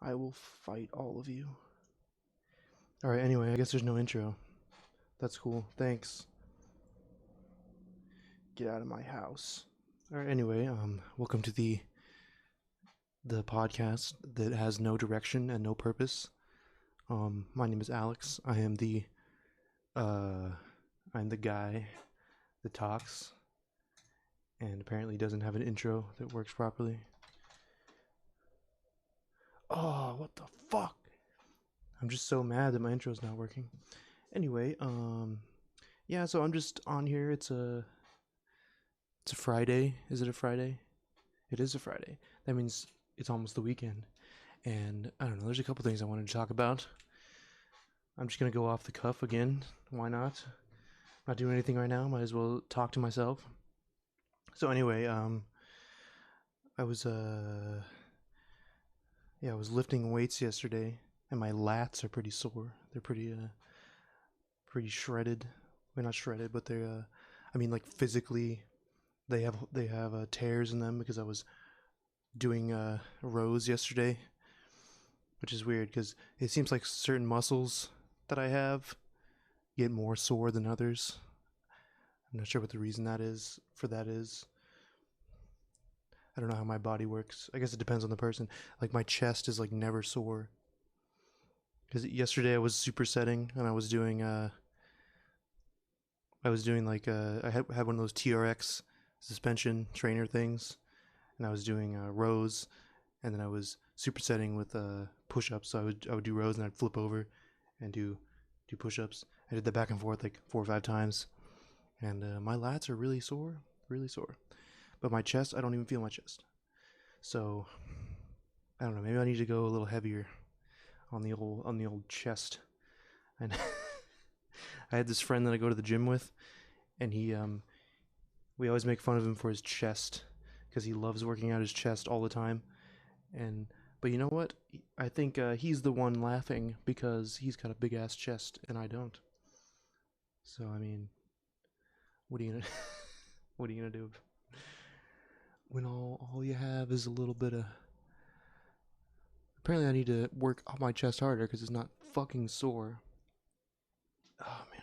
I will fight all of you. Alright, anyway, I guess there's no intro. That's cool. Thanks. Get out of my house. Alright, anyway, welcome to the podcast that has no direction and no purpose. My name is Alex. I'm the guy that talks and apparently doesn't have an intro that works properly. Oh, what the fuck? I'm just so mad that my intro's not working. Anyway, yeah, so I'm just on here. It's a Friday. Is it a Friday? It is a Friday. That means it's almost the weekend. And I don't know, there's a couple things I wanted to talk about. I'm just gonna go off the cuff again. Why not? Not doing anything right now. Might as well talk to myself. So anyway, I was I was lifting weights yesterday, and my lats are pretty sore. They're pretty shredded. Well, not shredded, but they're I mean, like, physically, they have tears in them because I was doing rows yesterday, which is weird because it seems like certain muscles that I have get more sore than others. I'm not sure what the reason for that is. I don't know how my body works. I guess it depends on the person. Like, my chest is like never sore. Because yesterday I was supersetting and I was doing like I had one of those TRX suspension trainer things, and I was doing rows, and then I was supersetting with push-ups. So I would do rows and I'd flip over and do push-ups. I did that back and forth like 4 or 5 times, and my lats are really sore, really sore. But my chest, I don't even feel my chest. So I don't know. Maybe I need to go a little heavier on the old chest. And I had this friend that I go to the gym with, and we always make fun of him for his chest because he loves working out his chest all the time. But you know what? I think he's the one laughing because he's got a big ass chest and I don't. So I mean, what are you gonna what are you gonna do when all you have is a little bit of? Apparently, I need to work on my chest harder because it's not fucking sore. Oh man,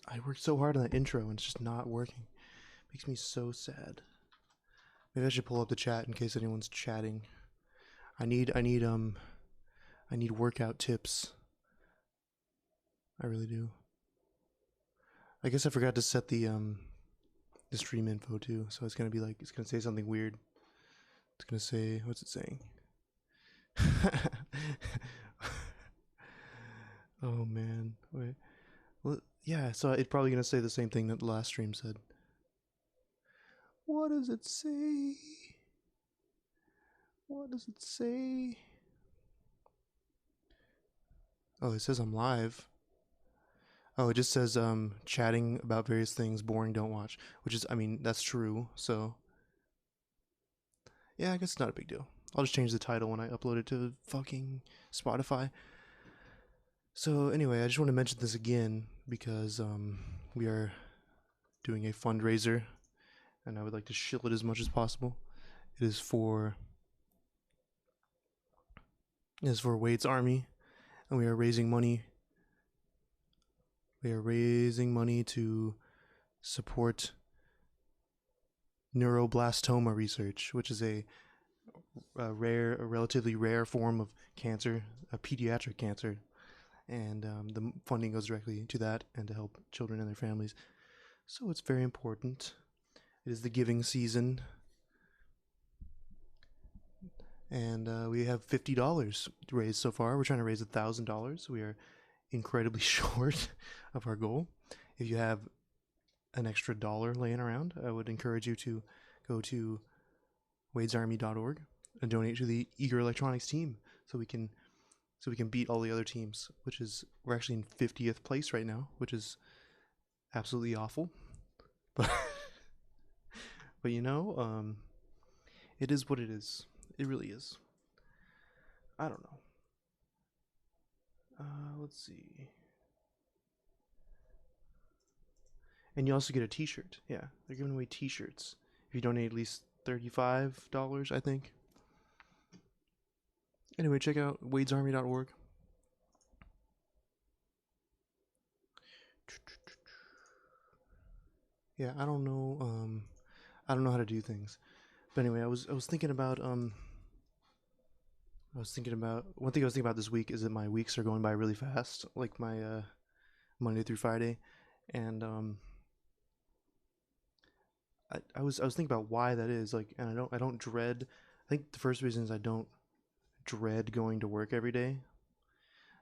I worked so hard on that intro and it's just not working. Makes me so sad. Maybe I should pull up the chat in case anyone's chatting. I need workout tips. I really do. I guess I forgot to set the stream info too, so it's gonna say something weird. It's gonna say, what's it saying? Oh man, wait. Well, yeah, so it's probably gonna say the same thing that the last stream said. What does it say? What does it say? Oh, it says I'm live. Oh, it just says chatting about various things, boring, don't watch. Which is, I mean, that's true. So yeah, I guess it's not a big deal. I'll just change the title when I upload it to fucking Spotify. So anyway, I just want to mention this again because we are doing a fundraiser, and I would like to shill it as much as possible. It is for Wade's Army, and we are raising money. We are raising money to support neuroblastoma research, which is a relatively rare form of cancer, a pediatric cancer, and the funding goes directly to that and to help children and their families. So it's very important. It is the giving season, and we have $50 raised so far. We're trying to raise $1,000. We are incredibly short of our goal. If you have an extra dollar laying around, I would encourage you to go to wadesarmy.org and donate to the Eager Electronics team so we can beat all the other teams, which is, we're actually in 50th place right now, which is absolutely awful. But but you know, it is what it is. It really is. I don't know. Let's see. And you also get a T-shirt. Yeah, they're giving away T-shirts if you donate at least $35, I think. Anyway, check out wadesarmy.org. Yeah, I don't know. I don't know how to do things. But anyway, I was thinking about one thing I was thinking about this week is that my weeks are going by really fast, like my Monday through Friday, and I was thinking about why that is. Like, and I don't dread. I think the first reason is I don't dread going to work every day.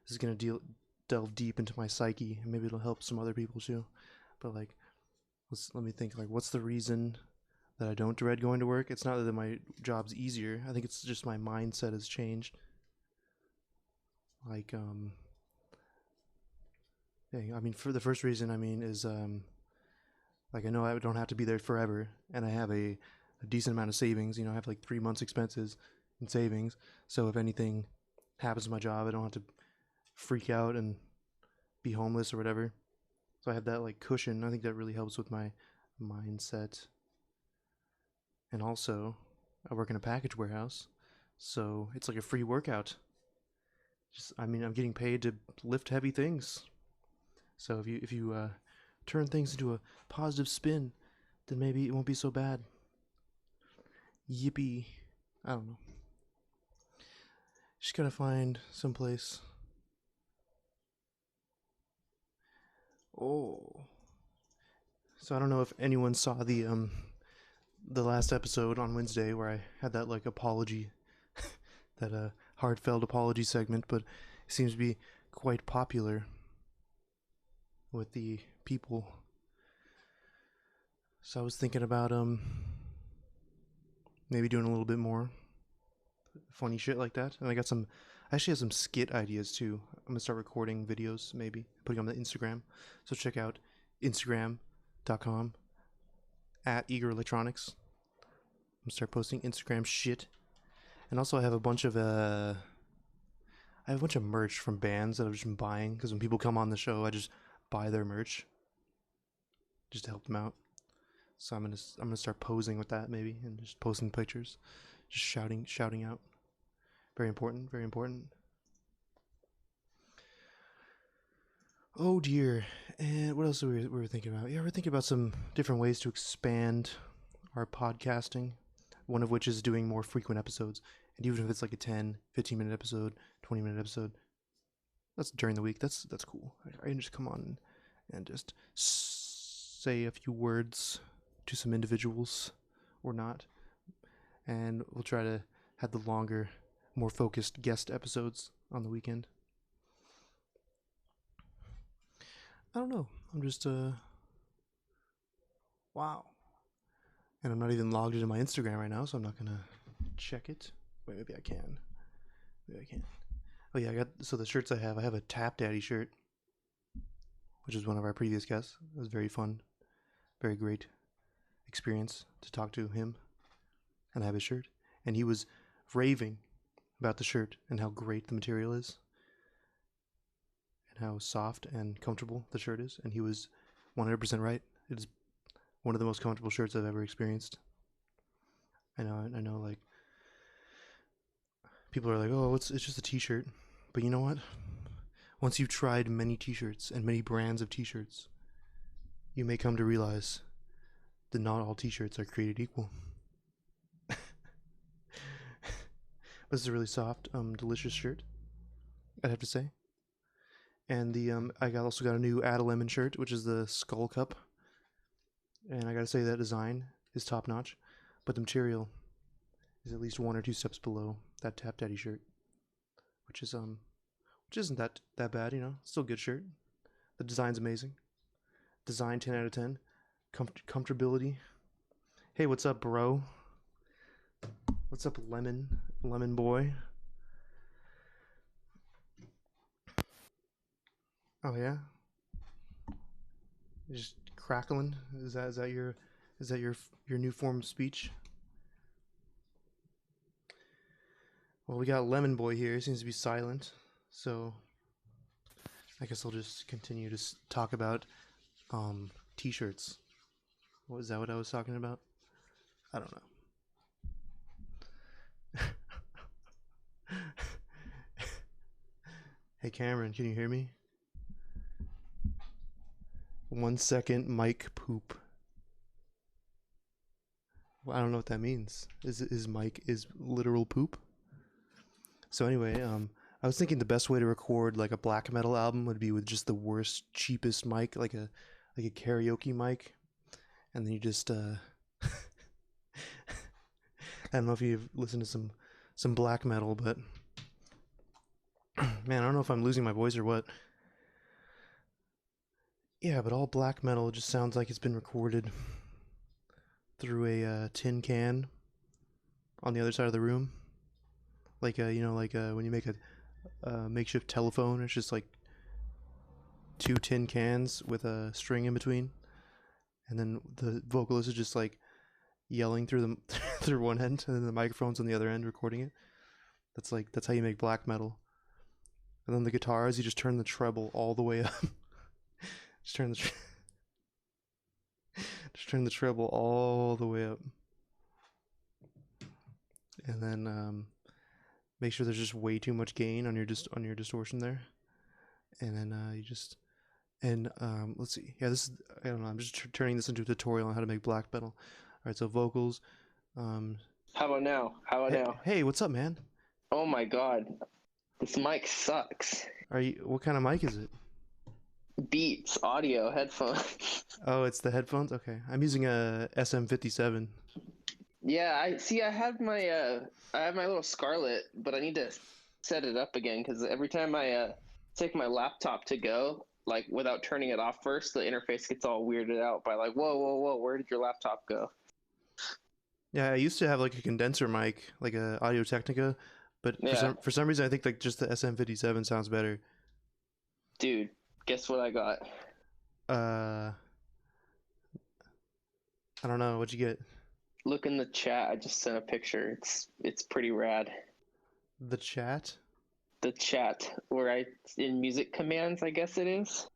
This is gonna delve deep into my psyche, and maybe it'll help some other people too. But like, let me think. Like, what's the reason that I don't dread going to work? It's not that my job's easier. I think it's just my mindset has changed. Like, yeah, I mean, for the first reason, I mean, is like I know I don't have to be there forever, and I have a decent amount of savings. You know, I have like 3 months expenses in savings. So if anything happens to my job, I don't have to freak out and be homeless or whatever. So I have that like cushion. I think that really helps with my mindset. And also, I work in a package warehouse, so it's like a free workout. Just, I mean, I'm getting paid to lift heavy things. So if you turn things into a positive spin, then maybe it won't be so bad. Yippee! I don't know. Just gotta find someplace. Oh, so I don't know if anyone saw the last episode on Wednesday where I had that like apology, that heartfelt apology segment, but it seems to be quite popular with the people. So I was thinking about maybe doing a little bit more funny shit like that. And I actually have some skit ideas too. I'm gonna start recording videos, maybe putting them on the Instagram. So check out Instagram.com at Eager Electronics. I'm gonna start posting Instagram shit. And also I have a bunch of merch from bands that I've just been buying because when people come on the show, I just buy their merch just to help them out. So I'm gonna start posing with that maybe and just posting pictures, just shouting out. Very important, very important. Oh dear. And what else were we thinking about? Yeah, we're thinking about some different ways to expand our podcasting. One of which is doing more frequent episodes. And even if it's like a 10, 15-minute episode, 20-minute episode, that's during the week. That's cool. I can just come on and just say a few words to some individuals or not. And we'll try to have the longer, more focused guest episodes on the weekend. I don't know. I'm just wow. And I'm not even logged into my Instagram right now, so I'm not gonna check it. Wait, maybe I can. Maybe I can. Oh yeah, the shirts I have a Tap Daddy shirt, which is one of our previous guests. It was very fun, very great experience to talk to him and have his shirt. And he was raving about the shirt and how great the material is and how soft and comfortable the shirt is. And he was 100% right. It is one of the most comfortable shirts I've ever experienced. I know, like, people are like, oh, it's just a t-shirt. But you know what? Once you've tried many t-shirts and many brands of t-shirts, you may come to realize that not all t-shirts are created equal. This is a really soft, delicious shirt, I'd have to say. And I also got a new Add a Lemon shirt, which is the skull cup. And I gotta say that design is top notch, but the material is at least 1 or 2 steps below that Tap Daddy shirt, which isn't that bad, you know. Still a good shirt. The design's amazing. Design 10 out of 10. Comfortability. Hey, what's up, bro? What's up, lemon boy? Oh yeah, you're just crackling. Is that your new form of speech? Well, we got lemon boy here. He seems to be silent, so I guess I'll just continue to talk about t-shirts. Was that what I was talking about? I don't know. Hey Cameron, can you hear me? 1 second mic poop. Well, I don't know what that means. Is mic is literal poop? So anyway, I was thinking the best way to record like a black metal album would be with just the worst, cheapest mic, like a karaoke mic, and then you just I don't know if you've listened to some black metal, but man, I don't know if I'm losing my voice or what. Yeah, but all black metal just sounds like it's been recorded through a tin can on the other side of the room. Like when you make a makeshift telephone, it's just like two tin cans with a string in between, and then the vocalist is just like yelling through them through one end, and then the microphone's on the other end recording it. That's how you make black metal. And then the guitars, you just turn the treble all the way up. just turn the just turn the treble all the way up, and then make sure there's just way too much gain on your distortion there, and then you just and let's see. Yeah, this is I don't know. I'm just turning this into a tutorial on how to make black metal. All right, so vocals. How about now? Hey, what's up, man? Oh my god. This mic sucks. What kind of mic is it? Beats audio headphones. Oh, it's the headphones? Okay. I'm using a SM57. Yeah, I have my little Scarlett, but I need to set it up again because every time I take my laptop to go, like without turning it off first, the interface gets all weirded out by like, whoa, where did your laptop go? Yeah, I used to have like a condenser mic, like a Audio Technica, but Yeah. for some reason I think like just the SM57 sounds better. Dude, guess what I got? I don't know, what'd you get? Look in the chat. I just sent a picture. It's pretty rad. The chat? The chat where in music commands, I guess it is.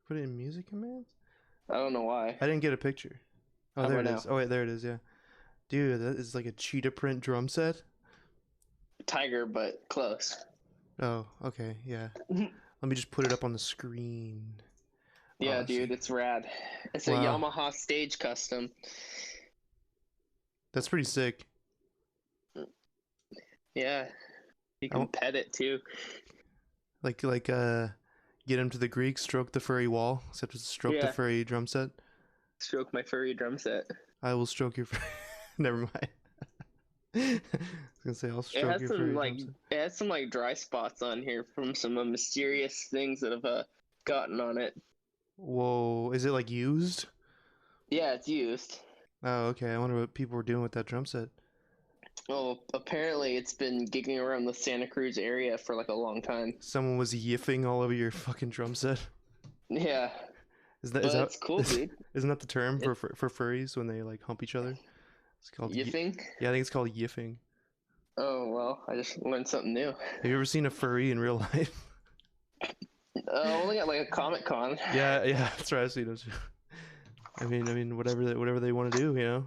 Put it in music commands? I don't know why. I didn't get a picture. Oh, How there it about is. now? Oh wait, there it is, yeah. Dude, that is like a cheetah print drum set. Tiger, but close. Oh, okay, yeah. Let me just put it up on the screen. Yeah, Oh, dude, see. it's rad. It's a Wow. Yamaha stage custom. That's pretty sick. Yeah, you can pet it too. Get him to the Greek, stroke the furry wall, except it's stroke the furry drum set. Stroke my furry drum set. I will stroke your never mind. I was gonna say I'll stroke your furry drum set. It has some like dry spots on here from some mysterious things that have gotten on it. Whoa, is it like used? Yeah, it's used. Oh, okay. I wonder what people were doing with that drum set. Well, apparently it's been gigging around the Santa Cruz area for like a long time. Someone was yiffing all over your fucking drum set. Yeah. It's cool, dude. Isn't that the term for furries when they like hump each other? It's called yiffing. Yeah, I think it's called yiffing. Oh well, I just learned something new. Have you ever seen a furry in real life? Only at like a Comic-Con. Yeah, that's right. I've seen them too. I mean, whatever they want to do, you know.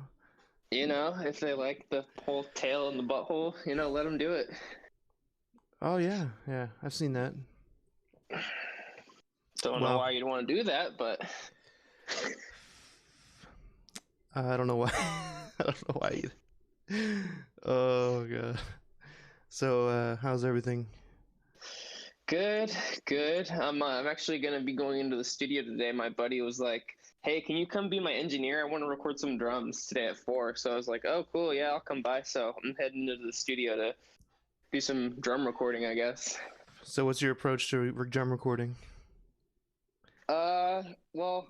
You know, if they like the whole tail and the butthole, you know, let them do it. Oh yeah, I've seen that. Don't know why you'd want to do that, but I don't know why. I don't know why either. Oh god. So, how's everything? Good. I'm actually gonna be going into the studio today. My buddy was like, "Hey, can you come be my engineer? I want to record some drums today at 4." So I was like, "Oh, cool. Yeah, I'll come by." So I'm heading into the studio to do some drum recording, I guess. So what's your approach to drum recording? Well,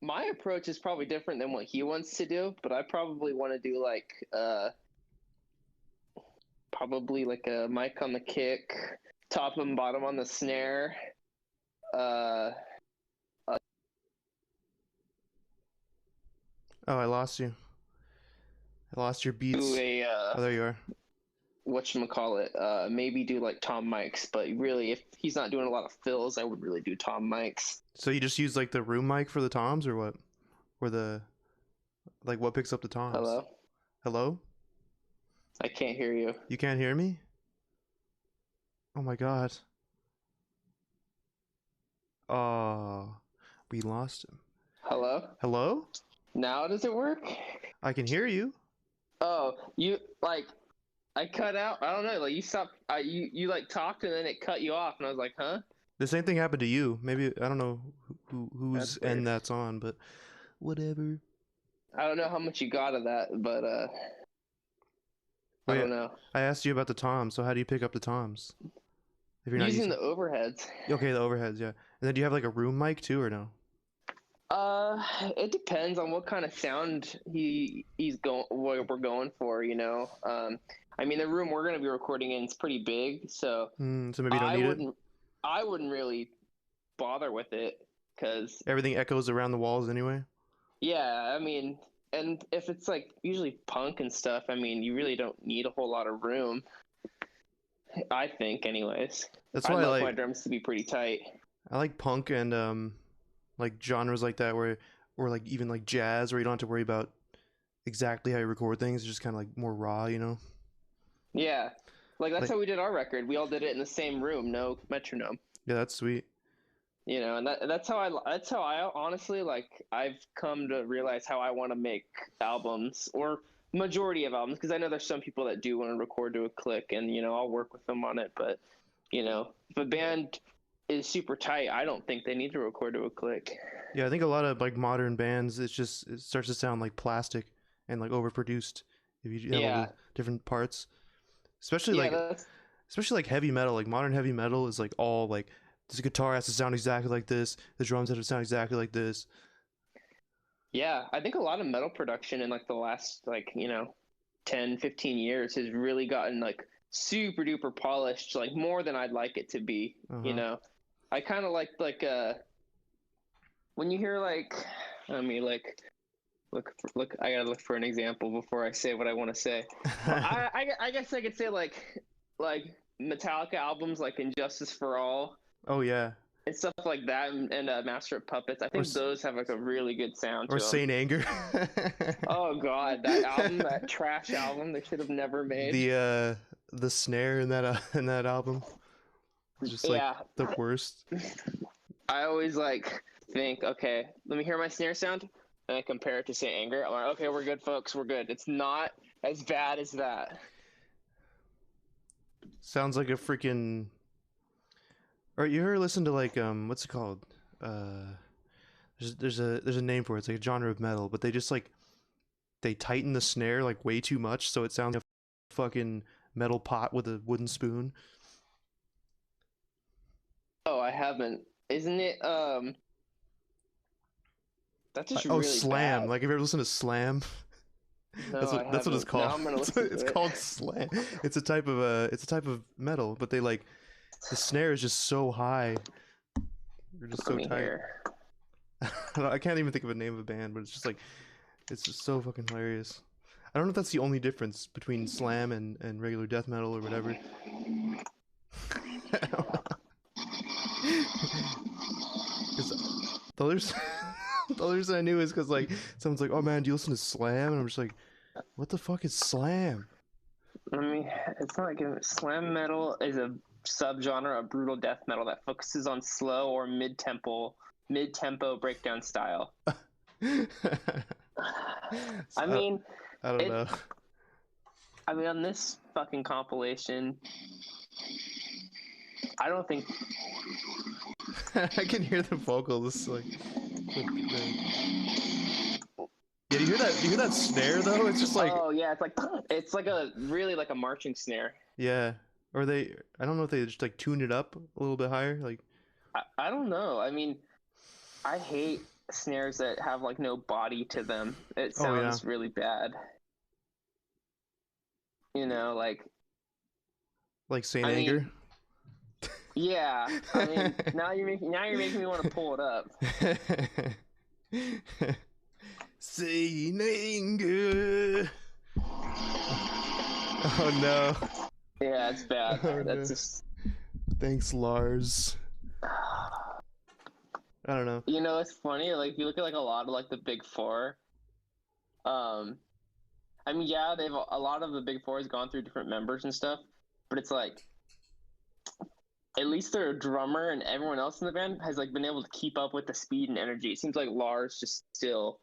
my approach is probably different than what he wants to do, but I probably want to do like probably like a mic on the kick, top and bottom on the snare. Oh, I lost you. I lost your beats. Oh, there you are. Whatchamacallit, maybe do like tom mics, but really if he's not doing a lot of fills, I would really do tom mics. So you just use like the room mic for the toms, or what? Or what picks up the toms? Hello? I can't hear you. You can't hear me? Oh my god. Oh, we lost him. Hello? Hello? Now does it work? I can hear you. Oh, you like I cut out. I don't know. Like you stopped. You like talked and then it cut you off, and I was like, huh? The same thing happened to you. Maybe I don't know whose That's end weird. that's on, but whatever. I don't know how much you got of that, but I Wait, don't know. I asked you about the toms. So how do you pick up the toms if you're not Using using? the overheads. Okay, the overheads, yeah. And then do you have like a room mic too, or no? It depends on what kind of sound he's going what we're going for, you know. I mean the room we're gonna be recording in is pretty big, so So maybe you don't I need it. wouldn't I wouldn't really bother with it because Everything echoes around the walls anyway. yeah, I mean, and if it's like usually punk and stuff, I mean, you really don't need a whole lot of room. I think, anyways. That's I'd why like my drums to be pretty tight. I like punk and like genres like that where or like even like jazz where you don't have to worry about exactly how you record things. It's just kind of like more raw, you know? Yeah, like that's Like how we did our record. We all did it in the same room, no metronome. yeah, that's sweet. You know, and that's how I honestly like I've come to realize how I want to make albums or majority of albums because I know there's some people that do want to record to a click and you know I'll work with them on it, but you know if a band is super tight, I don't think they need to record to a click. Yeah, I think a lot of like modern bands it starts to sound like plastic and like overproduced if you have all the Yeah, different parts. Especially yeah, like that's especially like heavy metal, like modern heavy metal is like all like this guitar has to sound exactly like this, the drums have to sound exactly like this. yeah. I think a lot of metal production in like the last like 10, 15 years has really gotten like super duper polished, like more than I'd like it to be. You Uh-huh. know, I kind of like when you hear like, I mean like look. I gotta look for an example before I say what I want to say. I guess I could say like Metallica albums like Injustice for All Oh yeah. and stuff like that, and Master of Puppets. I Or think those have like a really good sound or to them. Saint Anger. Oh God, that album, that trash album, they should have never made. The snare in that album is just like Yeah, the worst. I always like think, okay, let me hear my snare sound, and I compare it to Saint Anger. I'm like, okay, we're good, folks, we're good. It's not as bad as that. Sounds like a freaking. Or you ever listen to like what's it called? Uh, there's a name for it. It's like a genre of metal, but they just like they tighten the snare like way too much, so it sounds like a fucking metal pot with a wooden spoon. Oh, I haven't. Isn't it? That's just Oh, really Slam! bad. Like, have you ever listened to Slam? No, I That's what it's haven't. called. Now I'm gonna listen to It's it. called Slam. It's a type of metal, but they like the snare is just so high. They're just Let so me tight. hear. I can't even think of a name of a band, but it's just like it's just so fucking hilarious. I don't know if that's the only difference between slam and regular death metal or whatever. Because the other, the other reason I knew is because like someone's like, "Oh man, do you listen to slam?" And I'm just like, "What the fuck is slam?" Let me. It's not like slam metal is a subgenre of brutal death metal that focuses on slow or mid tempo breakdown style. I I, mean, I don't it. know. I mean, on this fucking compilation, I don't think. I can hear the vocals like yeah. Do you hear that? Do you hear that snare though? It's just like Oh yeah, it's like a really like a marching snare. yeah. Or they I don't know if they just like tune it up a little bit higher. Like I don't know. I mean, I hate snares that have like no body to them. It oh yeah, sounds really bad. You know, like Saint I Anger. mean, yeah. I mean, now you're making me want to pull it up. Saint Anger. Oh no. Yeah, it's bad. Oh That's no. just. Thanks, Lars. I don't know. You know, it's funny. Like, if you look at like a lot of like the big four. Um, I mean, yeah, they've, a lot of the big four has gone through different members and stuff, but it's like at least their drummer and everyone else in the band has like been able to keep up with the speed and energy. It seems like Lars just still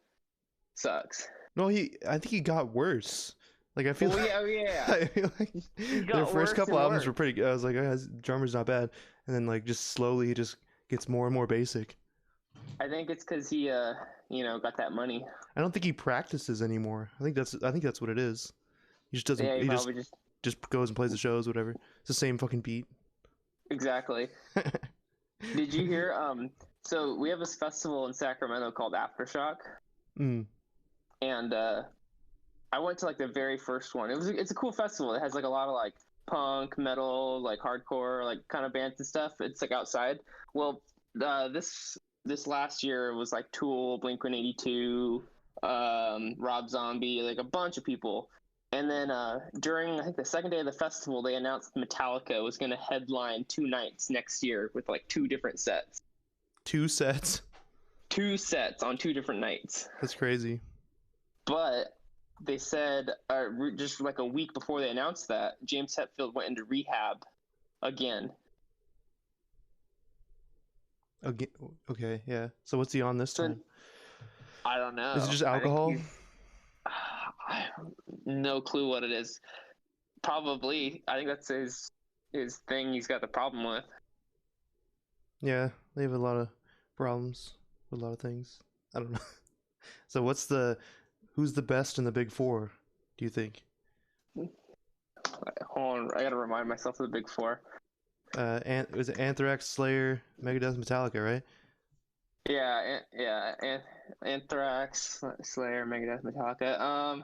sucks. No, I think he got worse. Like I feel Oh like, yeah, oh, yeah. I feel like He their got first worse couple and albums were worse. pretty good. I was like, oh, his drummer's not bad, and then like just slowly he just gets more and more basic. I think it's because he, got that money. I don't think he practices anymore. I think that's what it is. He just Yeah, doesn't. he He probably just just goes and plays the shows, whatever. It's the same fucking beat. exactly. Did you hear? So we have this festival in Sacramento called Aftershock, Mm. and I went to like the very first one. It's a cool festival. It has like a lot of like punk, metal, like hardcore, like kind of bands and stuff. It's like outside. Well, this last year was like Tool, Blink-182, Rob Zombie, like a bunch of people. And then during I think the second day of the festival, they announced Metallica was going to headline 2 nights next year with like 2 different sets. 2 sets. 2 sets on 2 different nights. That's crazy. But they said just like a week before they announced that, James Hetfield went into rehab again. Okay, okay, yeah. So what's he on this So time? I don't know. Is it just I think alcohol? I have no clue what it is. Probably. I think that's his thing he's got the problem with. Yeah, they have a lot of problems with a lot of things. I don't know. So who's the best in the big four, do you think? Hold on, I gotta remind myself of the big four. Was it Anthrax, Slayer, Megadeth, Metallica, right? Yeah, Anthrax, Slayer, Megadeth, Metallica.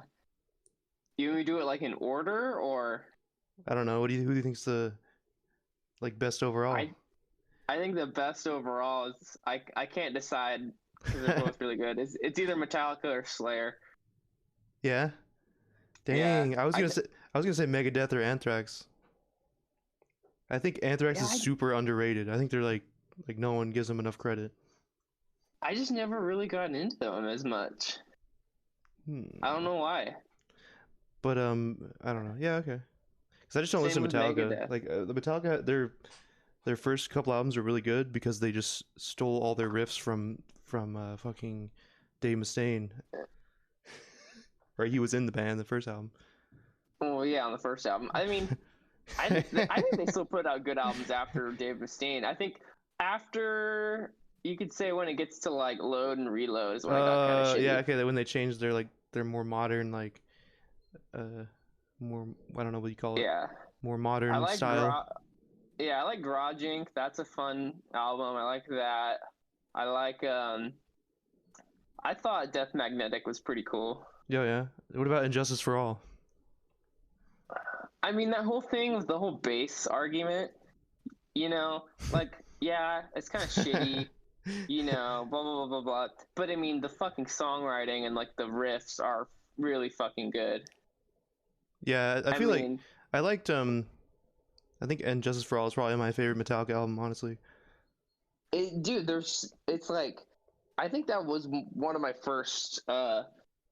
You want me to do it like in order, or I don't know. Who do you think's the like best overall? I I think the best overall is I can't decide because they're both really good. It's either Metallica or Slayer. Yeah. Yeah, Dang, I was gonna say Megadeth or Anthrax. I think Anthrax yeah. is super underrated. I think they're like no one gives them enough credit. I just never really gotten into them as much. I don't Hmm. know why. But I don't know. Yeah, okay. Because I just don't Same listen to with Metallica. Megadeth. Like the Metallica, their first couple albums are really good because they just stole all their riffs from fucking Dave Mustaine. Right, he was in the band the first album. Oh yeah, on the first album. I mean, I think they still put out good albums after Dave Mustaine. I think after you could say when it gets to like Load and Reload is when it got kind of Yeah, shitty. okay. When they changed their more modern uh more, I don't know what you call it, Yeah, more I modern like style. yeah, I like Garage Inc. That's a fun album. I like that. I like I thought Death Magnetic was pretty cool. Yeah, yeah. What about Injustice for All? I mean that whole thing with the whole bass argument, like yeah, it's kind of shitty, blah blah blah blah blah. But I mean the fucking songwriting and like the riffs are really fucking good. Yeah, I I feel like mean, I liked I think Injustice for All is probably my favorite Metallica album, honestly. dude, it's like I think that was one of my first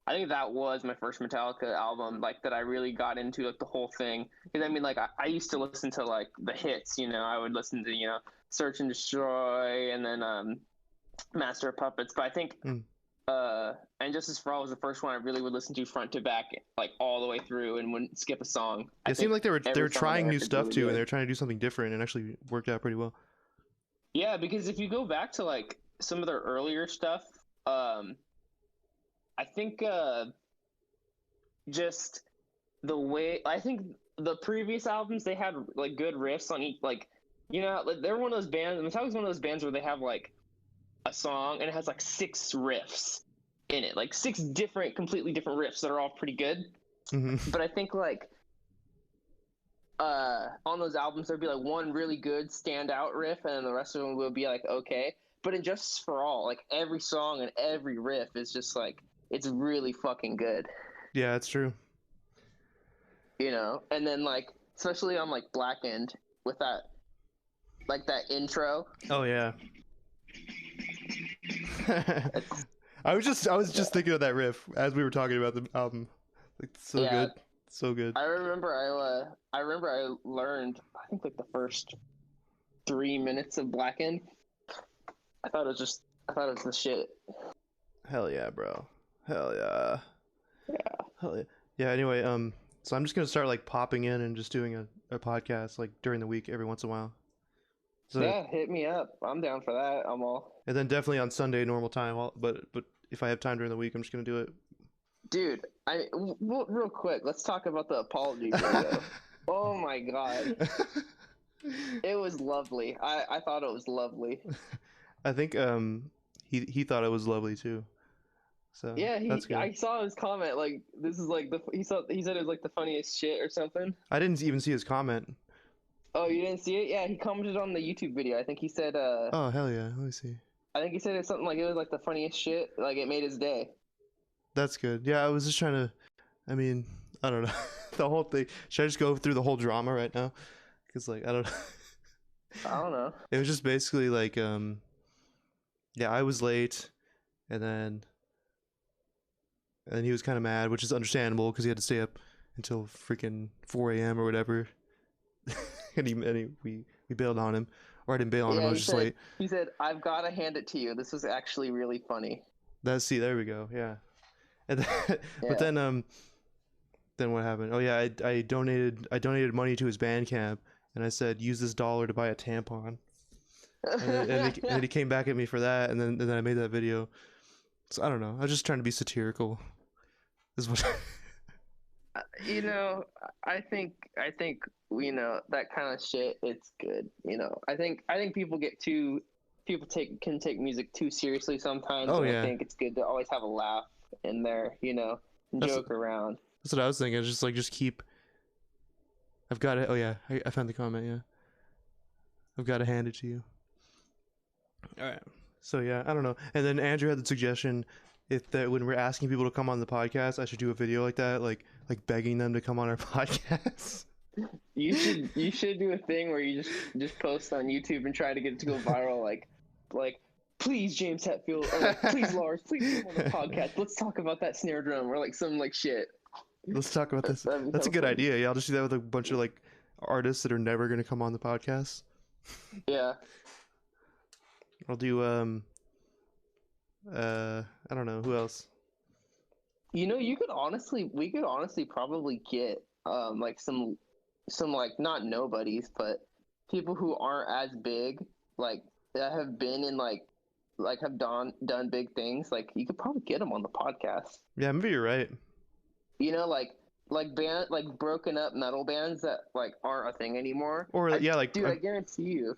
I think that was my first Metallica album, like that I really got into like the whole thing. Because I mean, like I used to listen to like the hits, I would listen to Search and Destroy, and then Master of Puppets. But I think Mm. and Justice for All was the first one I really would listen to front to back, like all the way through, and wouldn't skip a song. I It seemed think like they were every song on trying there new is stuff really too, and they good. were trying to do something different, and actually worked out pretty well. Yeah, because if you go back to like some of their earlier stuff, I think just the way I think the previous albums they had like good riffs on each, like like, they're one of those bands. Metallica's one of those bands where they have like a song and it has like 6 riffs in it, like 6 completely different riffs that are all pretty good. Hmm. But I think like on those albums there'd be like one really good standout riff, and then the rest of them will be like okay. But in Justice for All, like every song and every riff is just like it's really fucking good. Yeah, it's true. And then like especially on like Blackened with that like that intro. Oh yeah. It's I was just thinking of that riff as we were talking about the album. Like so yeah. good, so good. I remember I learned I think like the first 3 minutes of Blackened. I thought it was the shit. Hell yeah, bro. Hell yeah. Yeah. Hell yeah. Yeah. Anyway, so I'm just gonna start like popping in and just doing a podcast like during the week every once in a while. So Yeah, hit me up. I'm down for that. I'm all. and then definitely on Sunday normal time. But if I have time during the week, I'm just gonna do Dude, real quick, let's talk about the apology video. Oh my god. it. It was lovely. I thought it was lovely. I think he thought it was lovely too. So Yeah, that's good. I saw his comment like this is like he said it was like the funniest shit or something. I didn't even see his comment. Oh, you didn't see it? Yeah, he commented on the YouTube video. I think he said Oh hell yeah. Let me see. I think he said it's something like it was like the funniest shit, like it made his day. That's good. Yeah, I was just trying to. I mean, I don't know. The whole thing. Should I just go through the whole drama right now? Because like I don't know. I don't know. It was just basically like yeah, I was late, and then he was kind of mad, which is understandable because he had to stay up until freaking 4 a.m. or whatever. We bailed on him, or I didn't bail on him. I Yeah, was just late. he said, "I've got to hand it to you. This was actually really funny." There we go. Yeah, and then, but Yeah. then what happened? Oh yeah, I donated money to his Bandcamp, and I said use this dollar to buy a tampon, and then he came back at me for that, and then I made that video. So I don't know. I was just trying to be satirical. Is what. You know, I think you know that kind of shit. It's good. You know, I think people can take music too seriously sometimes, Oh and I yeah, think it's good to always have a laugh in there. You know, and that's joke around. that's what I was thinking. It's just like just keep. I've got it. Oh yeah, I found the comment. Yeah, I've got to hand it to you. All right. So yeah, I don't know. And then Andrew had the suggestion if that when we're asking people to come on the podcast, I should do a video like that, like begging them to come on our podcast. You should do a thing where you just post on YouTube and try to get it to go viral, like please James Hetfield or like please Lars, please come on the podcast. Let's talk about that snare drum or like some like shit. Let's talk about this. That'd be That's a so good funny. idea. Yeah, I'll just do that with a bunch of like artists that are never going to come on the podcast. Yeah. I'll do I don't know who else. You know, we could honestly probably get like some like not nobodies, but people who aren't as big, like that have been in like have done big things. Like you could probably get them on the podcast. Yeah, maybe you're right. You know, like broken up metal bands that like aren't a thing anymore. Or yeah, like Dude, I guarantee you.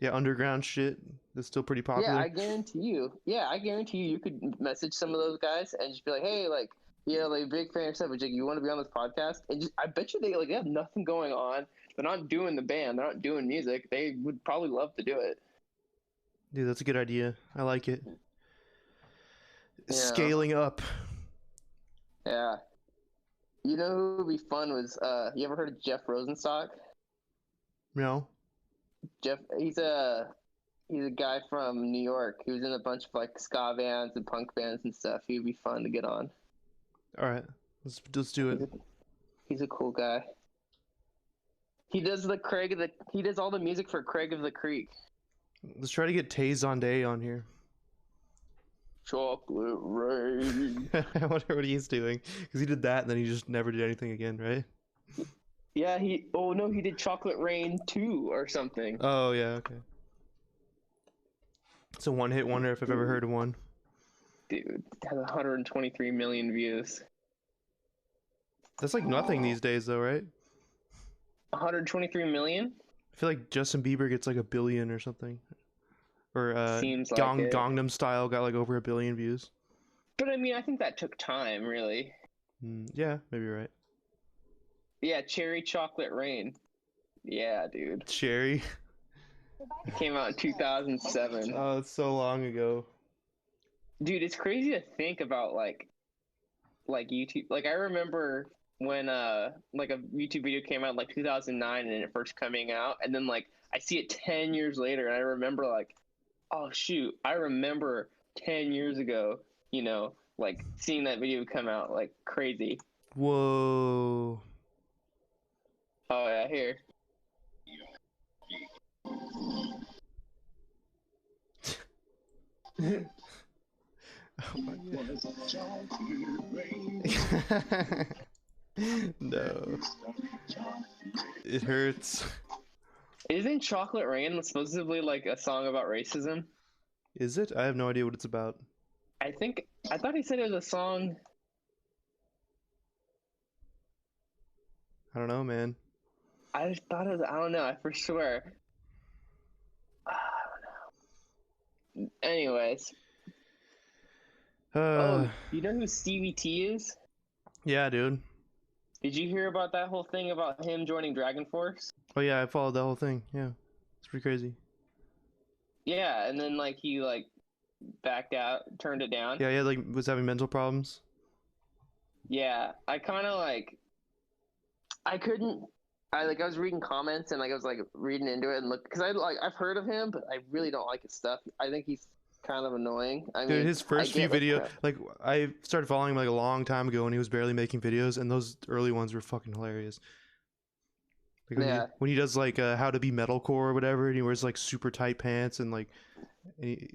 yeah, underground shit that's still pretty popular. Yeah, I guarantee you. Yeah, I guarantee you. You could message some of those guys and just be like, "Hey, like, you know, like, big fan of stuff, but like, you want to be on this podcast?" And just, I bet you they have nothing going on. They're not doing the band. They're not doing music. They would probably love to do it. Dude, that's a good idea. I like it. Yeah. Scaling up. Yeah. You know who would be fun was you ever heard of Jeff Rosenstock? No. Jeff, he's a guy from New York. He was in a bunch of like ska bands and punk bands and stuff. He'd be fun to get on. All right, let's do it. He's a cool guy. He does he does all the music for Craig of the Creek. Let's try to get Tay Zonday on here. Chocolate Rain. I wonder what he's doing because he did that and then he just never did anything again, right? Yeah, he did Chocolate Rain 2 or something. Oh yeah, okay. It's a one-hit wonder if I've ever heard of one. Dude, it has 123 million views. That's like nothing these days, though, right? 123 million? I feel like Justin Bieber gets like 1 billion or something, or Seems like it. Gangnam Style got like over 1 billion views. But I mean, I think that took time, really. Yeah, maybe you're right. Yeah, Cherry Chocolate Rain. Yeah, dude. Cherry. It came out in 2007. Oh, it's so long ago. Dude, it's crazy to think about like YouTube. Like I remember when like a YouTube video came out in like 2009 and it first coming out, and then like I see it 10 years later and I remember like, oh shoot, I remember 10 years ago, you know, like seeing that video come out like crazy. Whoa. Oh yeah, here. Oh my god. No. It hurts. Isn't Chocolate Rain supposedly like a song about racism? Is it? I have no idea what it's about. I thought he said it was a song. I don't know, man. I just thought it was. I don't know. I for sure. I don't know. Anyways. Oh, you know who Stevie T is? Yeah, dude. Did you hear about that whole thing about him joining Dragon Force? Oh yeah, I followed that whole thing. Yeah, it's pretty crazy. Yeah, and then like he like backed out, turned it down. Yeah, like was having mental problems. Yeah, I kind of like I couldn't. I was reading comments and like I was like reading into it and look because I've heard of him, but I really don't like his stuff. I think he's kind of annoying. I Dude, mean, his first few videos, like I started following him like a long time ago when he was barely making videos, and those early ones were fucking hilarious. Like when he does like how to be metalcore or whatever, and he wears like super tight pants and like and he,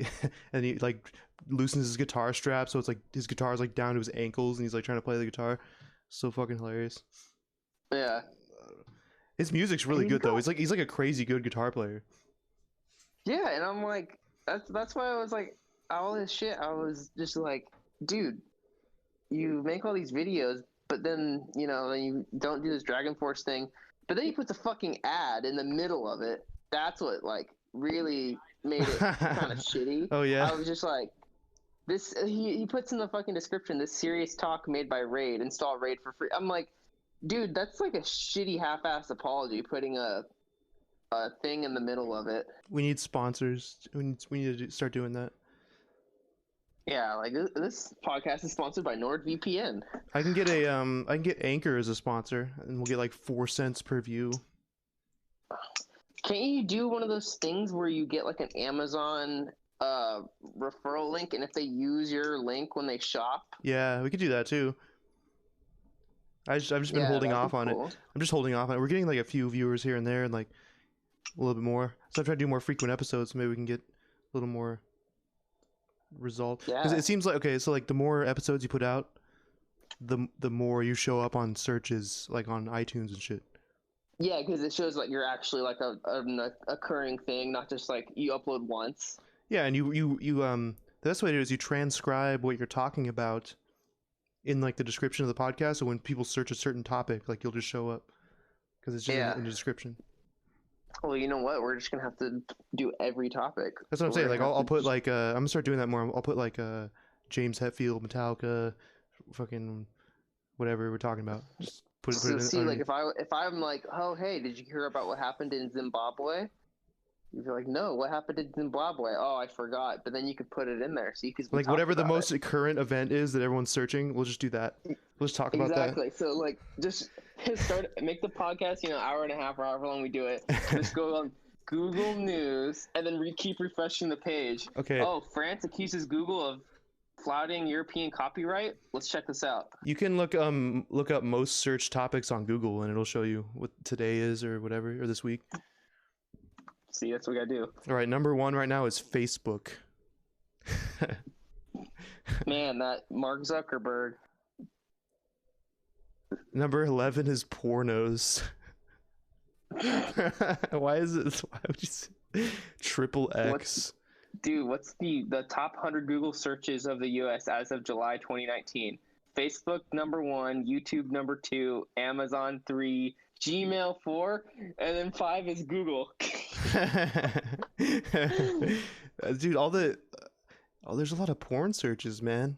and he like loosens his guitar strap so it's like his guitar is like down to his ankles and he's like trying to play the guitar. So fucking hilarious. Yeah. His music's really good though. He's like a crazy good guitar player. Yeah, and I'm like that's why I was like all this shit. I was just like, dude, you make all these videos, but then then you don't do this Dragon Force thing. But then he puts a fucking ad in the middle of it. That's what like really made it kind of shitty. Oh yeah. I was just like, this. He puts in the fucking description, this serious talk made by Raid. Install Raid for free. I'm like, dude, that's like a shitty half-assed apology. Putting a thing in the middle of it. We need sponsors. We need to start doing that. Yeah, like this podcast is sponsored by NordVPN. I can get Anchor as a sponsor, and we'll get like 4 cents per view. Can't you do one of those things where you get like an Amazon referral link, and if they use your link when they shop? Yeah, we could do that too. I've just been holding off on it. I'm just holding off on it. We're getting like a few viewers here and there, and like a little bit more. So I'm trying to do more frequent episodes. So maybe we can get a little more result. Because it seems like so like the more episodes you put out, the more you show up on searches like on iTunes and shit. Yeah, because it shows like you're actually like an occurring thing, not just like you upload once. Yeah, and you the best way to do it is you transcribe what you're talking about in like the description of the podcast, so when people search a certain topic, like you'll just show up because it's just in the description. Well, you know what? We're just gonna have to do every topic. That's what I'm saying. Like I'll put like I'm gonna start doing that more. I'll put like James Hetfield, Metallica, fucking whatever we're talking about. Just put it in. See, like if I'm like, oh hey, did you hear about what happened in Zimbabwe? You'd be like, no, what happened in Zimbabwe? Oh, I forgot. But then you could put it in there, so you could like whatever the most current event is that everyone's searching. We'll just do that. We'll just talk about that. Exactly. So like, just make the podcast, hour and a half or however long we do it. Just go on Google News and then keep refreshing the page. Okay. Oh, France accuses Google of flouting European copyright. Let's check this out. You can look up most search topics on Google and it'll show you what today is or whatever, or this week. See, that's what we gotta do. All right, number 1 right now is Facebook. Man, that Mark Zuckerberg. Number 11 is pornos. Why would you say triple X? What's the top 100 Google searches of the US as of July 2019? Facebook number 1, YouTube number 2, Amazon 3, Gmail 4, and then 5 is Google. Dude, there's a lot of porn searches, man.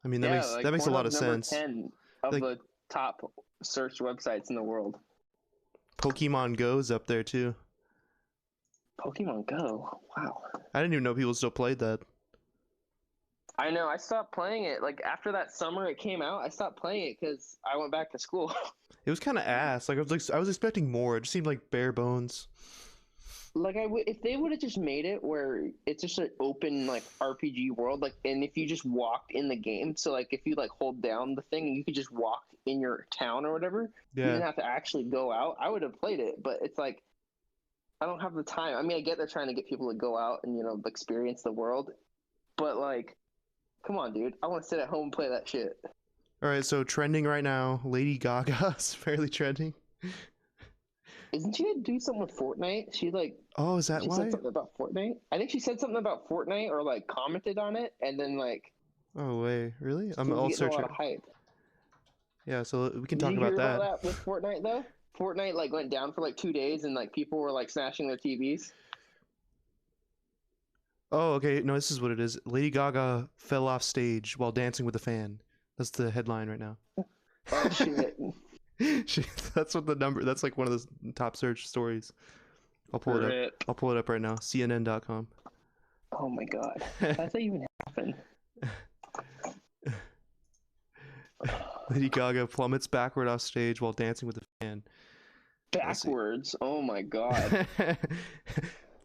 I mean, that makes a lot of sense. 10 of the top search websites in the world. Pokemon Go's up there too. Pokemon Go? Wow. I didn't even know people still played that. I know. I stopped playing it. Like after that summer it came out, I stopped playing it because I went back to school. It was kind of ass. Like I was expecting more. It just seemed like bare bones. Like if they would have just made it where it's just an open like RPG world, like, and if you just walked in the game, so like if you like hold down the thing and you could just walk in your town or whatever, you didn't have to actually go out. I would have played it, but it's like I don't have the time. I mean, I get they're trying to get people to go out and experience the world, but like, come on, dude. I want to sit at home and play that shit. All right, so trending right now, Lady Gaga is fairly trending. Isn't she gonna do something with Fortnite? Oh, is that She said why? something about Fortnite. I think she said something about Fortnite or like commented on it, and then like Oh, way, really? she was I'll getting a search lot it. of hype. Yeah, so we can Did talk you about hear about that. that with Fortnite though? Fortnite like went down for like 2 days, and like people were like smashing their TVs. Oh, okay. No, this is what it is. Lady Gaga fell off stage while dancing with a fan. That's the headline right now. Oh shit! She, that's what the number. That's like one of the top search stories. I'll pull it up. Rip. I'll pull it up right now. CNN.com. Oh my god, how's that even happen? Lady Gaga plummets backward off stage while dancing with a fan. Backwards. Oh my god.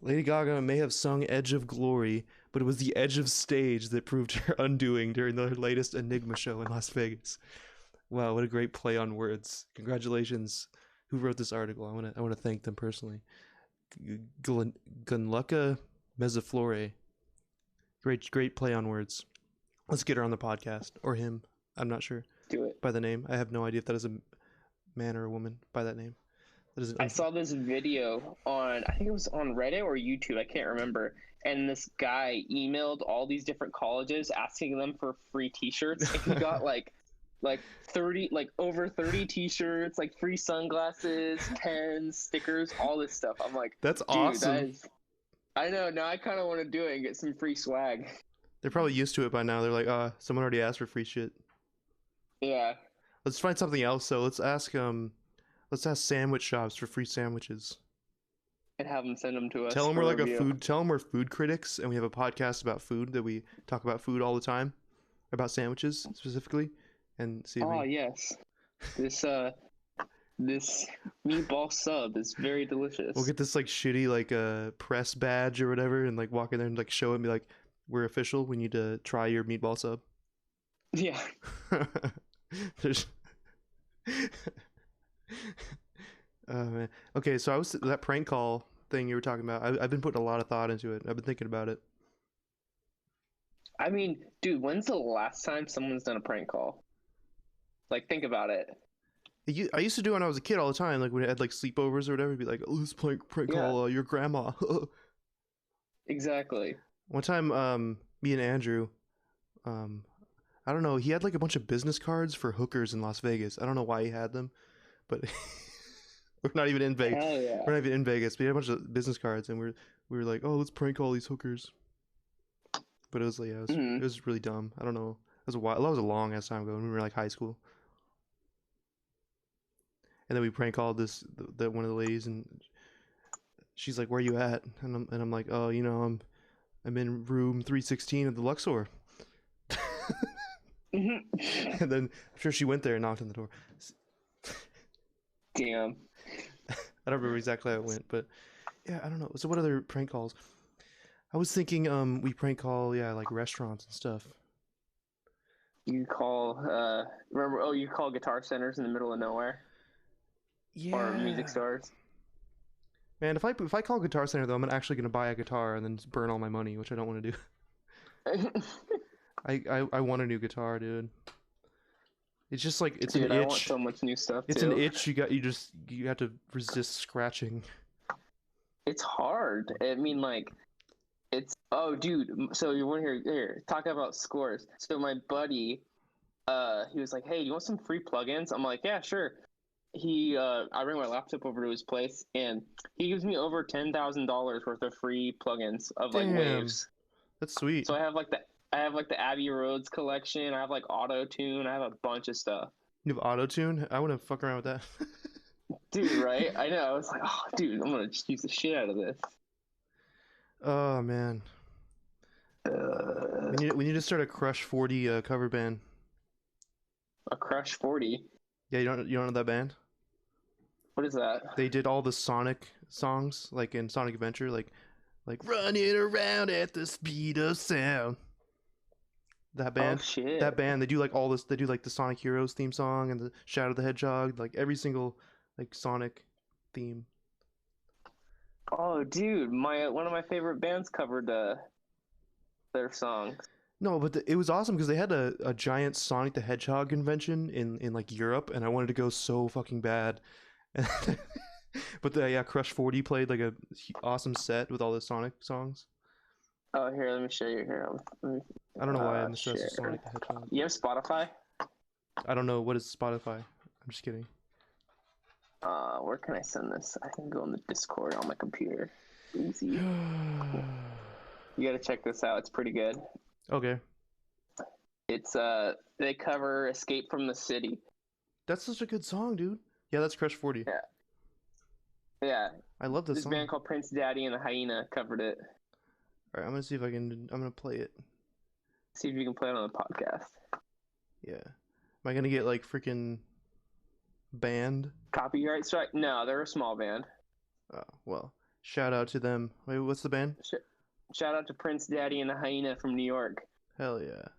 Lady Gaga may have sung Edge of Glory, but it was the edge of stage that proved her undoing during her latest Enigma show in Las Vegas. Wow, what a great play on words. Congratulations. Who wrote this article? I want to thank them personally. Gunluca Mezzaflore. Great play on words. Let's get her on the podcast. Or him. I'm not sure. Do it. By the name. I have no idea if that is a man or a woman by that name. That is I saw this video on, I think it was on Reddit or YouTube, I can't remember. And this guy emailed all these different colleges asking them for free T-shirts, and he got like 30, like over 30 T-shirts, like free sunglasses, pens, stickers, all this stuff. I'm like, That's dude, awesome. I know. Now I kind of want to do it and get some free swag. They're probably used to it by now. They're like, someone already asked for free shit. Yeah. Let's find something else. So let's ask sandwich shops for free sandwiches. And have them send them to us. Tell them for we're like review. Tell them we're food critics, and we have a podcast about food that we talk about food all the time, about sandwiches specifically, and see. If Oh yes, this meatball sub is very delicious. we'll get this like shitty like press badge or whatever, and like walk in there and like show it and be like, "We're official. We need to try your meatball sub." Yeah. There's. Oh man. Okay, so that prank call thing you were talking about. I've been putting a lot of thought into it. I've been thinking about it. I mean, dude, when's the last time someone's done a prank call? Like, think about it. I used to do it when I was a kid all the time. Like when I had like sleepovers or whatever, it'd be like, "Oh, let's prank call your grandma." Exactly. One time, me and Andrew, I don't know, he had like a bunch of business cards for hookers in Las Vegas. I don't know why he had them, but we're not even in Vegas. Hell yeah. We're not even in Vegas. But he had a bunch of business cards, and we were like, "Oh, let's prank all these hookers." But it was like, yeah, it was really dumb. I don't know. It was a while. That was a long ass time ago when we were like high school. And then we prank called the one of the ladies, and she's like, "Where you at?" And I'm like, "Oh, I'm in room 316 at the Luxor." And then I'm sure she went there and knocked on the door. Damn. I don't remember exactly how it went, but yeah, I don't know. So what other prank calls? I was thinking we prank call, yeah, like restaurants and stuff. You call you call guitar centers in the middle of nowhere? Yeah. Or music stores? Man, if I call Guitar Center though, I'm actually gonna buy a guitar and then just burn all my money, which I don't want to do. I want a new guitar, dude. It's just like it's Dude, an itch. I want so much new stuff It's too. an itch you have to resist scratching. It's hard. I mean, like, oh, dude. So you want to here talk about scores? So my buddy, he was like, "Hey, you want some free plugins?" I'm like, "Yeah, sure." I bring my laptop over to his place, and he gives me over $10,000 worth of free plugins of like Damn. waves. That's sweet. So I have like the Abbey Roads collection. I have like Auto Tune. I have a bunch of stuff. You have auto tune? I wouldn't fuck around with that. Dude, right? I know. I was like, oh, dude, I'm gonna just use the shit out of this. Oh man. We need to start a Crush 40 cover band. A Crush 40. Yeah, you don't know that band? What is that? They did all the Sonic songs, like in Sonic Adventure, like running around at the speed of sound. That band, Oh shit. that band, they do like all this. They do like the Sonic Heroes theme song and the Shadow the Hedgehog, like every single like Sonic theme. Oh, dude, my one of my favorite bands covered their song. No, but it was awesome because they had a giant Sonic the Hedgehog convention in like Europe, and I wanted to go so fucking bad. But yeah, Crush 40 played like a awesome set with all the Sonic songs. Oh, here, let me show you here. Let me, I don't know why I'm obsessed with share. Sonic the Hedgehog. You have Spotify? I don't know what is Spotify. I'm just kidding. Where can I send this? I can go on the Discord on my computer. Easy. Cool. You gotta check this out. It's pretty good. Okay, It's they cover "Escape from the City." that's such a good song, dude. Yeah, that's Crush 40. Yeah, yeah. I love this This song. band called Prince Daddy and the Hyena covered it. All right, I'm gonna see if I can. I'm gonna play it. See if you can play it on the podcast. Yeah. Am I gonna get like freaking banned? Copyright strike? No, they're a small band. Oh, well, shout out to them. Wait, what's the band? Shout out to Prince Daddy and the Hyena from New York. Hell yeah.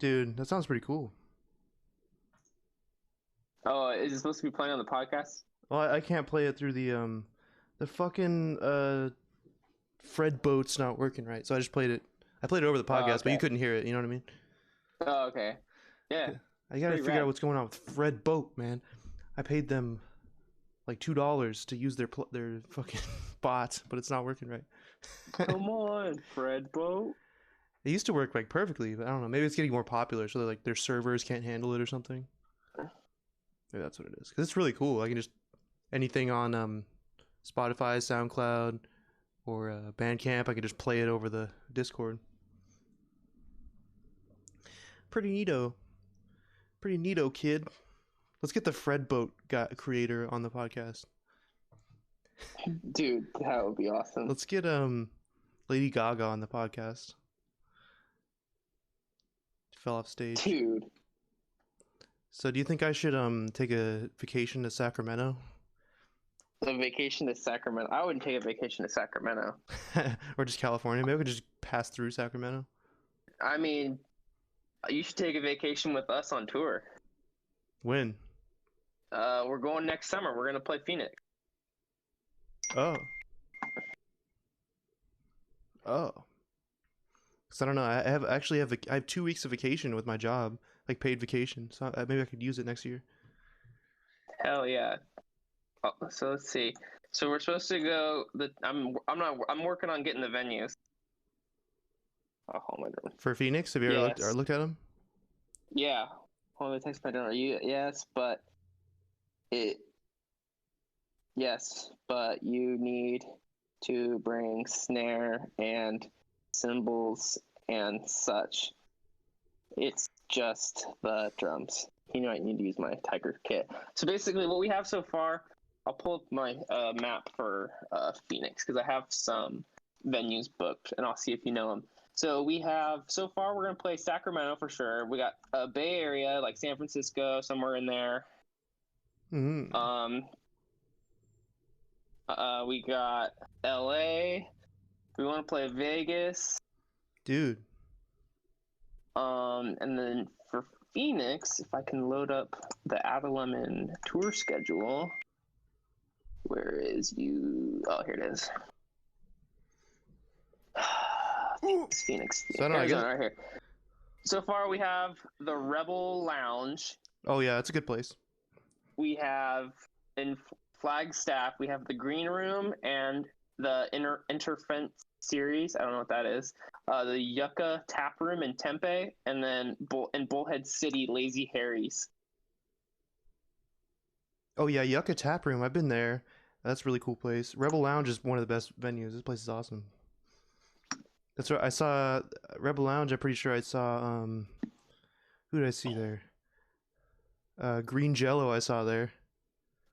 Dude, that sounds pretty cool. Oh, is it supposed to be playing on the podcast? Well, I can't play it through the fucking Fred boat's not working right, so I just played it. I played it over the podcast, but you couldn't hear it. You know what I mean? Oh, okay. Yeah. I gotta figure rad. out what's going on with Fred boat, man. I paid them like $2 to use their fucking bot, but it's not working right. Come on, Fred Boat. It used to work like perfectly, but I don't know. Maybe it's getting more popular, so like their servers can't handle it or something. Maybe that's what it is. Because it's really cool. I can just anything on Spotify, SoundCloud, or Bandcamp. I can just play it over the Discord. Pretty neato, kid. Let's get the Fred Boat creator on the podcast. Dude, that would be awesome. Let's get Lady Gaga on the podcast. Fell off stage. Dude. So do you think I should take a vacation to Sacramento? A vacation to Sacramento. I wouldn't take a vacation to Sacramento. Or just California? Maybe we could just pass through Sacramento. I mean, you should take a vacation with us on tour. When? We're going next summer. We're gonna play Phoenix. Oh. Cause I don't know. I have 2 weeks of vacation with my job, like paid vacation. So maybe I could use it next year. Hell yeah. Oh, so let's see. So we're supposed to go. I'm working on getting the venues. Oh, hold on. For Phoenix, have you ever looked at them? Yeah. Hold on, text my dinner. Yes, but you need to bring snare and cymbals and such. It's just the drums. You know, I need to use my Tiger kit. So basically, what we have so far, I'll pull up my map for Phoenix because I have some venues booked, and I'll see if you know them. So we have, so far, we're going to play Sacramento for sure. We got a Bay Area, like San Francisco, somewhere in there. Mm-hmm. We got LA. We want to play Vegas. Dude. And then for Phoenix, if I can load up the Adalemon tour schedule. Where is you? Oh, here it is. Phoenix. So right here. So far, we have the Rebel Lounge. Oh yeah, it's a good place. We have in Flagstaff. We have the Green Room and the Interfence series. I don't know what that is. The Yucca Tap Room in Tempe, and then in Bullhead City, Lazy Harry's. Oh yeah, Yucca Tap Room. I've been there. That's a really cool place. Rebel Lounge is one of the best venues. This place is awesome. That's right. I saw Rebel Lounge. I'm pretty sure I saw Who did I see there? Green Jello I saw there.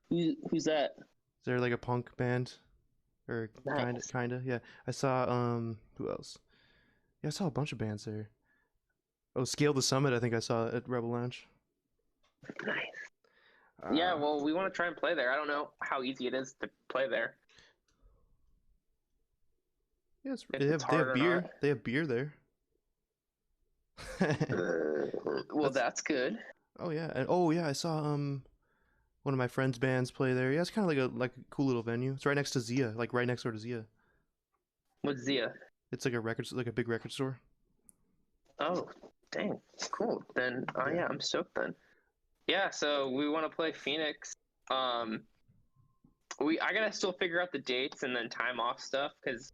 Who's that? Is there like a punk band? Or Nice. kinda, yeah. I saw who else? Yeah, I saw a bunch of bands there. Oh, Scale the Summit, I think I saw at Rebel Lounge. Nice. Yeah, Uh well, we want to try and play there. I don't know how easy it is to play there. yeah, If it's they hard have or beer. not. They have beer there. Well, That's that's good. oh yeah. And oh yeah, I saw one of my friends' bands play there. Yeah, it's kind of like a cool little venue. It's right next to Zia, like right next door to Zia. What's Zia? It's like a big record store. Oh, dang. Cool. Then, oh Yeah. yeah, I'm stoked then. Yeah, so we want to play Phoenix. Um, I gotta still figure out the dates and then time off stuff because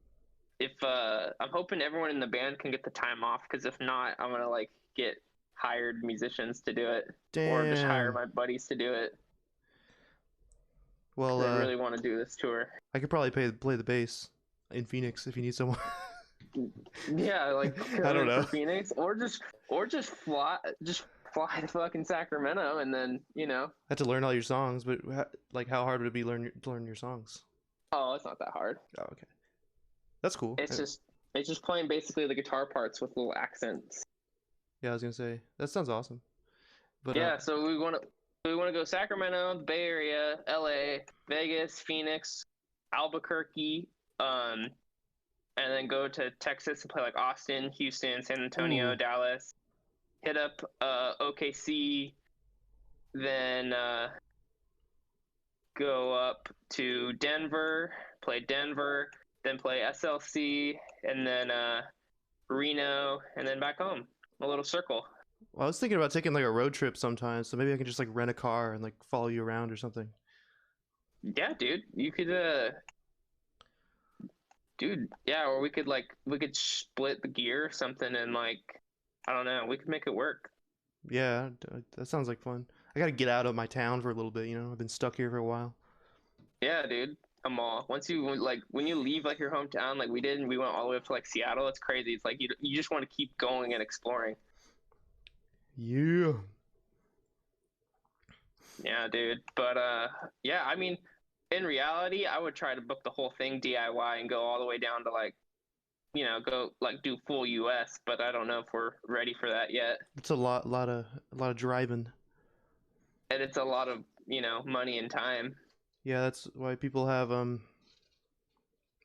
if I'm hoping everyone in the band can get the time off because if not, I'm gonna like get hired musicians to do it or just hire Damn. my buddies to do it Well, because I really want to do this tour. I could probably play the bass in Phoenix if you need someone. Yeah, like I come don't in know. for Phoenix or just fly to fucking Sacramento and then I had to learn all your songs, but like, how hard would it be to learn your songs? oh, it's not that hard. Oh, okay, that's cool. It's just playing basically the guitar parts with little accents. Yeah, I was gonna say that sounds awesome. But Yeah, so we want to go Sacramento, the Bay Area, LA, Vegas, Phoenix, Albuquerque, and then go to Texas and play like Austin, Houston, San Antonio, ooh, Dallas. Hit up OKC, then go up to Denver, play Denver, then play SLC, and then Reno, and then back home. A little circle. well, I was thinking about taking like a road trip sometime, so maybe I can just like rent a car and like follow you around or something. Yeah, dude, you could dude, yeah, or we could split the gear or something and like I don't know, we could make it work. Yeah, that sounds like fun. I gotta get out of my town for a little bit. I've been stuck here for a while. Yeah, dude. I'm all. Once you like when you leave like your hometown, like we did, and we went all the way up to like Seattle. It's crazy. It's like you just want to keep going and exploring. Yeah. Yeah, dude. But yeah. I mean, in reality, I would try to book the whole thing DIY and go all the way down to like go like do full US. But I don't know if we're ready for that yet. It's a lot of driving. And it's a lot of money and time. Yeah, that's why people have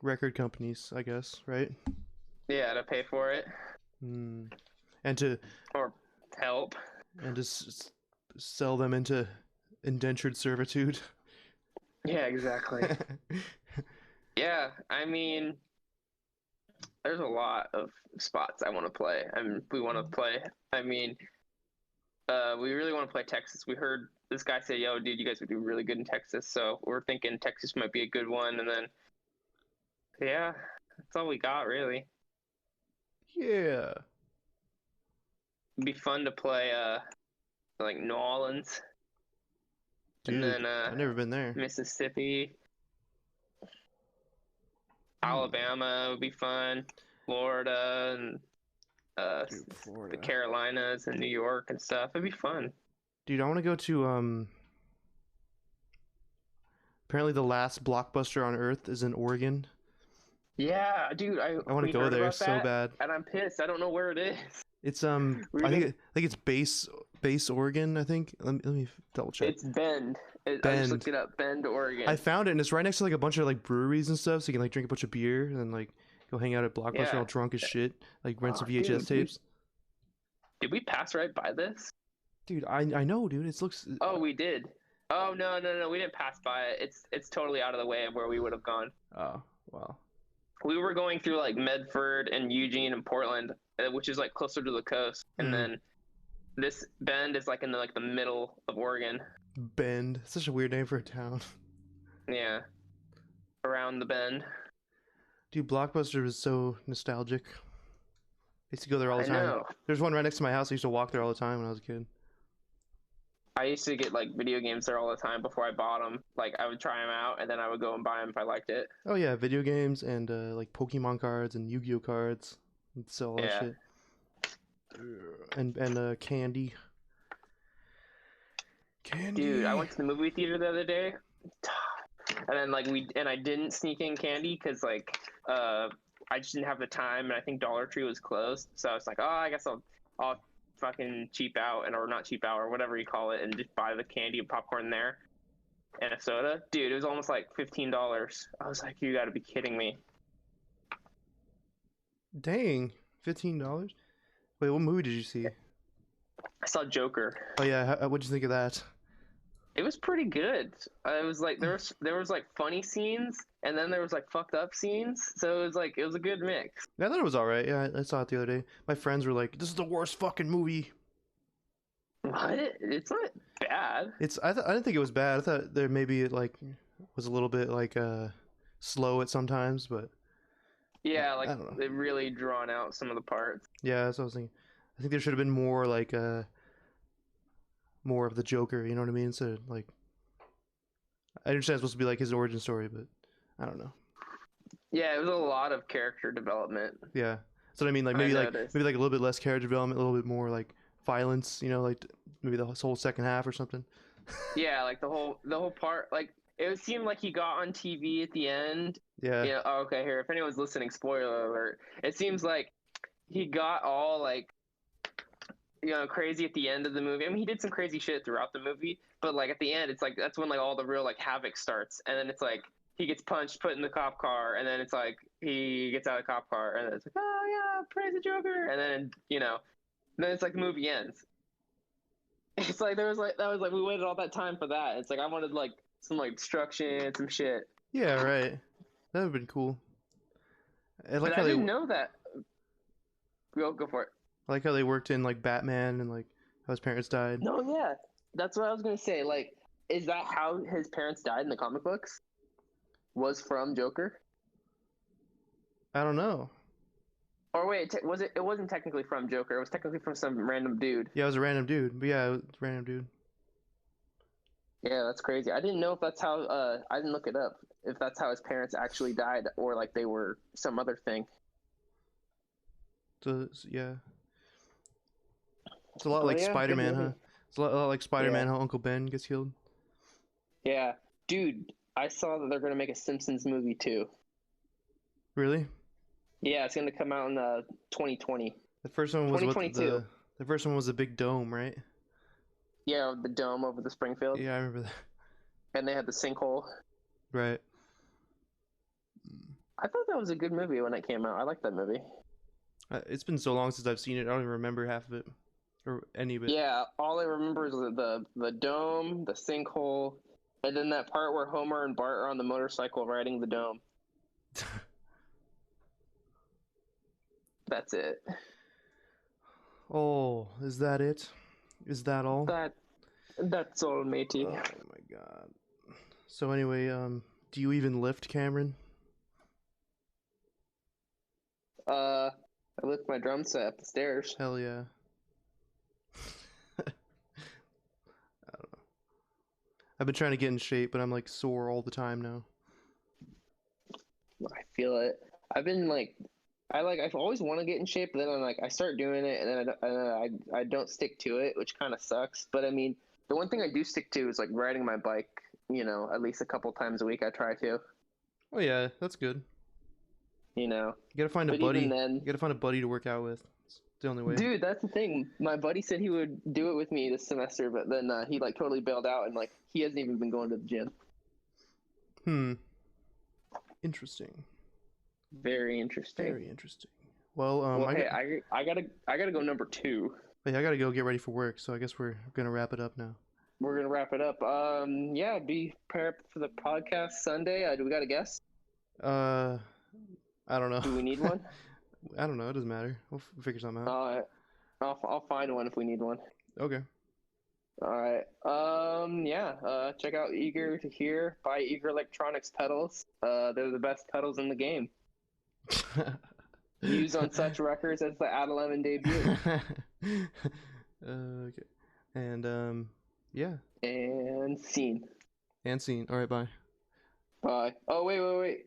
record companies, I guess, right? Yeah, to pay for it Hmm. And to or help. sell them into indentured servitude. Yeah, exactly. Yeah, I mean, there's a lot of spots I want to play. I mean, we want to play. I mean, we really want to play Texas. We heard this guy say, "Yo, dude, you guys would do really good in Texas." So we're thinking Texas might be a good one. And then, yeah, that's all we got really. Yeah. It'd be fun to play, like New Orleans, and Dude, then I've never been there. Mississippi, Hmm. Alabama would be fun, Florida, and Dude, the Florida. Carolinas and New York and stuff. It'd be fun. Dude, I want to go to apparently the last blockbuster on Earth is in Oregon. Yeah, dude, I want to we go heard there about so that, bad. and I'm pissed. I don't know where it is. It's We didn't. I think it's base Oregon, I think. Let me double check. It's Bend. I just looked Bend. it up. Bend, I Oregon. found it and it's right next to like a bunch of like breweries and stuff, so you can like drink a bunch of beer and then like go hang out at Blockbuster all Yeah. drunk as shit, like rent Oh, some VHS dude, we tapes. did we pass right by this? Dude, I know, dude. It looks Oh, we did. Oh no, no, no, we didn't pass by it. It's totally out of the way of where we would have gone. oh, wow. We were going through like Medford and Eugene and Portland, which is like closer to the coast, and Mm, then this Bend is like in the middle of Oregon. Bend. Such a weird name for a town. Yeah, around the bend. Dude, Blockbuster was so nostalgic. I used to go there all the I time. know. There's one right next to my house. I used to walk there all the time when I was a kid. I used to get like video games there all the time before I bought them. Like I would try them out and then I would go and buy them if I liked it. Oh yeah, video games and like Pokemon cards and Yu-Gi-Oh cards. They'd sell all that Yeah. shit. And candy. Dude, I Candy. went to the movie theater the other day, and then I didn't sneak in candy because I just didn't have the time, and I think Dollar Tree was closed. So I was like, oh, I guess I'll fucking cheap out or not cheap out or whatever you call it, and just buy the candy and popcorn there and a soda. Dude, it was almost like $15. I was like, you got to be kidding me. Dang, $15. Wait, what movie did you see? I saw Joker. Oh yeah, what'd you think of that? It was pretty good. It was like there was like funny scenes, and then there was like fucked up scenes. So it was a good mix. I thought it was all right. Yeah, I saw it the other day. My friends were like, "This is the worst fucking movie." What? It's not bad. I didn't think it was bad. I thought there maybe it like was a little bit like slow at sometimes, but Yeah, I like don't know. they really drawn out some of the parts. Yeah, that's what I was thinking. I think there should have been more like more of the Joker. You know what I mean? Instead of like, I understand it's supposed to be like his origin story, but I don't know. Yeah, it was a lot of character development. Yeah, that's what I mean. Like I noticed. maybe like a little bit less character development, a little bit more like violence. You know, like maybe the whole second half or something. Yeah, like the whole part. Like it seemed like he got on TV at the end. Yeah. Yeah. Oh, okay. Here, if anyone's listening, spoiler alert. It seems like he got all like crazy at the end of the movie. I mean, he did some crazy shit throughout the movie, but like at the end, it's like that's when like all the real like havoc starts, and then it's like he gets punched, put in the cop car, and then it's like he gets out of the cop car, and then it's like, oh yeah, praise the Joker, and then it's like the movie ends. It's like there was like that was like we waited all that time for that. It's like I wanted like some like destruction, some shit. Yeah. Right. That would have been cool. I like But how I they didn't know that. Go for it. I like how they worked in like Batman and like how his parents died. No, yeah, that's what I was gonna say. Like, is that how his parents died in the comic books? Was from Joker? I don't know. Or wait, was it? It wasn't technically from Joker. It was technically from some random dude. Yeah, it was a random dude. But yeah, it was a random dude. Yeah, that's crazy. I didn't know if that's how. I didn't look it up. If that's how his parents actually died, or like they were some other thing. So yeah, it's a lot Oh like yeah, good Spider-Man, huh? movie. It's a lot like Spider-Man, Yeah, how Uncle Ben gets killed. yeah, dude. I saw that they're gonna make a Simpsons movie too. Really? Yeah, it's gonna come out in 2020, The first one was what 2022. the first one was a big dome, right? Yeah, the dome over the Springfield, Yeah, I remember that. and they had the sinkhole. Right. I thought that was a good movie when it came out. I liked that movie. It's been so long since I've seen it. I don't even remember half of it or any of it. Yeah, all I remember is the dome, the sinkhole, and then that part where Homer and Bart are on the motorcycle riding the dome. That's it. Oh, is that it? Is that all? That's all, matey. Oh my god. So anyway, do you even lift, Cameron? I lift my drum set up the stairs. Hell yeah. I've been trying to get in shape, but I'm like sore all the time now. I feel it. I've been like, I've always want to get in shape, but then I'm like, I start doing it, and then I don't stick to it, which kind of sucks. But I mean, the one thing I do stick to is like riding my bike. At least a couple times a week. I try to. Oh yeah, that's good. You know, You gotta find a but buddy. even then, You gotta find a buddy to work out with. It's the only way. dude, that's the thing. My buddy said he would do it with me this semester, but then he like totally bailed out, and like he hasn't even been going to the gym. Hmm. Interesting. Very interesting. Very interesting. Well, Well, hey, I gotta go number 2. I gotta go get ready for work, so I guess we're gonna wrap it up now. We're gonna wrap it up. Yeah, be prepared for the podcast Sunday. Do we got a guest? I don't know. Do we need one? I don't know. It doesn't matter. We'll figure something out. I'll find one if we need one. Okay. All right. Yeah. Check out Eager to Hear by Eager Electronics pedals. They're the best pedals in the game. Used on such records as the Ad 11 debut. Okay. And yeah. And scene. And scene. All right. Bye. Bye. Oh wait.